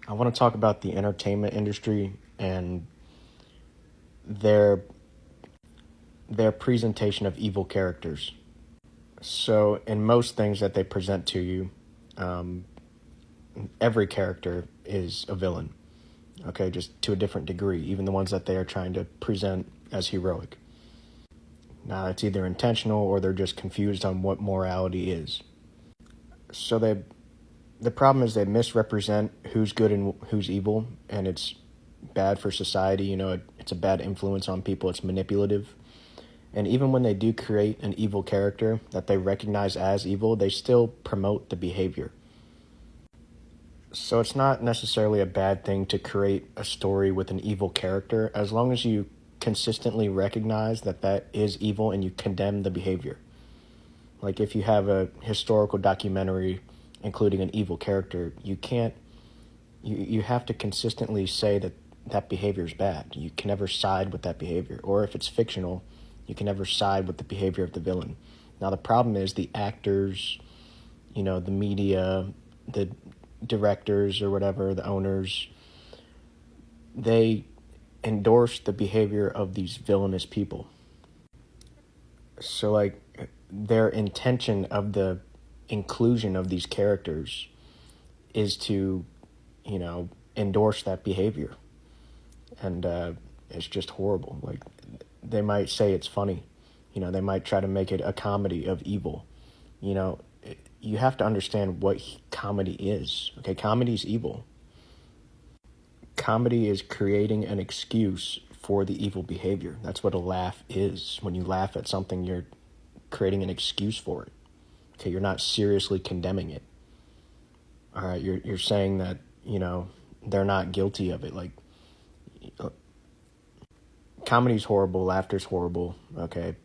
I want to talk about the entertainment industry and their their presentation of evil characters. So, in most things that they present to you, um, every character is a villain. Okay, just to a different degree, even the ones that they are trying to present as heroic. Now, it's either intentional or they're just confused on what morality is. So the problem is they misrepresent who's good and who's evil, and it's bad for society. It's a bad influence on people. It's manipulative. And even when they do create an evil character that they recognize as evil, they still promote the behavior. So it's not necessarily a bad thing to create a story with an evil character as long as you consistently recognize that that is evil and you condemn the behavior. Like if you have a historical documentary including an evil character, you have to consistently say that that behavior is bad. You can never side with that behavior. Or if it's fictional, you can never side with the behavior of the villain. Now the problem is the actors, the media, the directors or whatever, the owners, they endorse the behavior of these villainous people. So like their intention of the inclusion of these characters is to, endorse that behavior. And it's just horrible. Like they might say it's funny. They might try to make it a comedy of evil. You have to understand what comedy is. Okay, comedy is evil. Comedy is creating an excuse for the evil behavior. That's what a laugh is. When you laugh at something, you're creating an excuse for it. Okay, you're not seriously condemning it. All right, you're saying that, they're not guilty of it. Like, comedy's horrible, laughter's horrible, okay?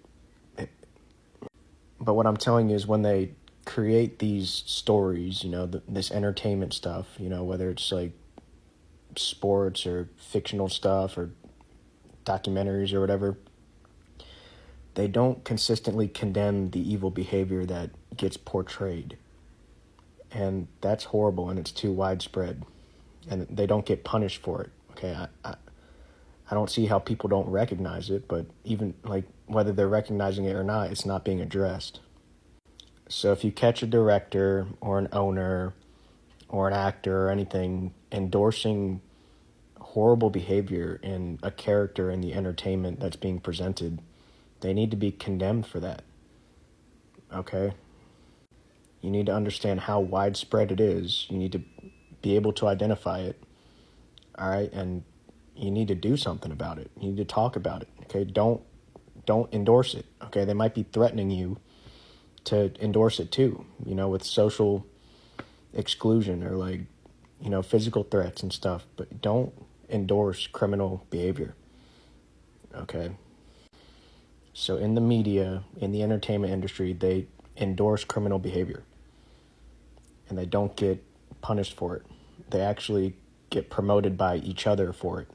But what I'm telling you is when they create these stories, this entertainment stuff, whether it's like sports or fictional stuff or documentaries or whatever, they don't consistently condemn the evil behavior that gets portrayed. And that's horrible and it's too widespread. And they don't get punished for it. Okay, I don't see how people don't recognize it, but even like whether they're recognizing it or not, it's not being addressed. So if you catch a director or an owner or an actor or anything endorsing horrible behavior in a character in the entertainment that's being presented, they need to be condemned for that. Okay? You need to understand how widespread it is. You need to be able to identify it. All right? And you need to do something about it. You need to talk about it. Okay? Don't endorse it. Okay? They might be threatening you to endorse it too, with social exclusion or like, physical threats and stuff, but don't endorse criminal behavior. Okay? So in the media, in the entertainment industry, they endorse criminal behavior and they don't get punished for it. They actually get promoted by each other for it.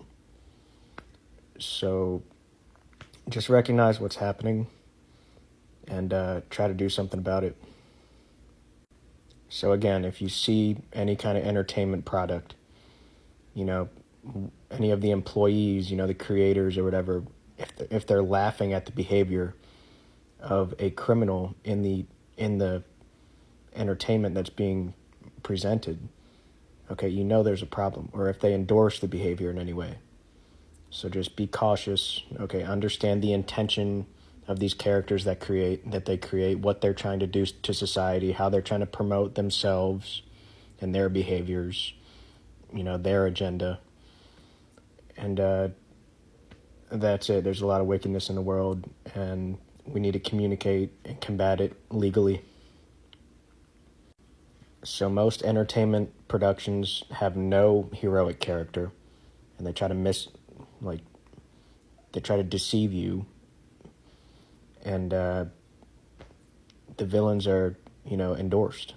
So just recognize what's happening and try to do something about it. So again, if you see any kind of entertainment product, any of the employees, the creators or whatever, if they're laughing at the behavior of a criminal in the entertainment that's being presented, okay, there's a problem. Or if they endorse the behavior in any way. So just be cautious, okay, understand the intention of these characters that they create, what they're trying to do to society, how they're trying to promote themselves and their behaviors, their agenda. And that's it. There's a lot of wickedness in the world, and we need to communicate and combat it legally. So most entertainment productions have no heroic character, and they try to they try to deceive you, and the villains are, endorsed.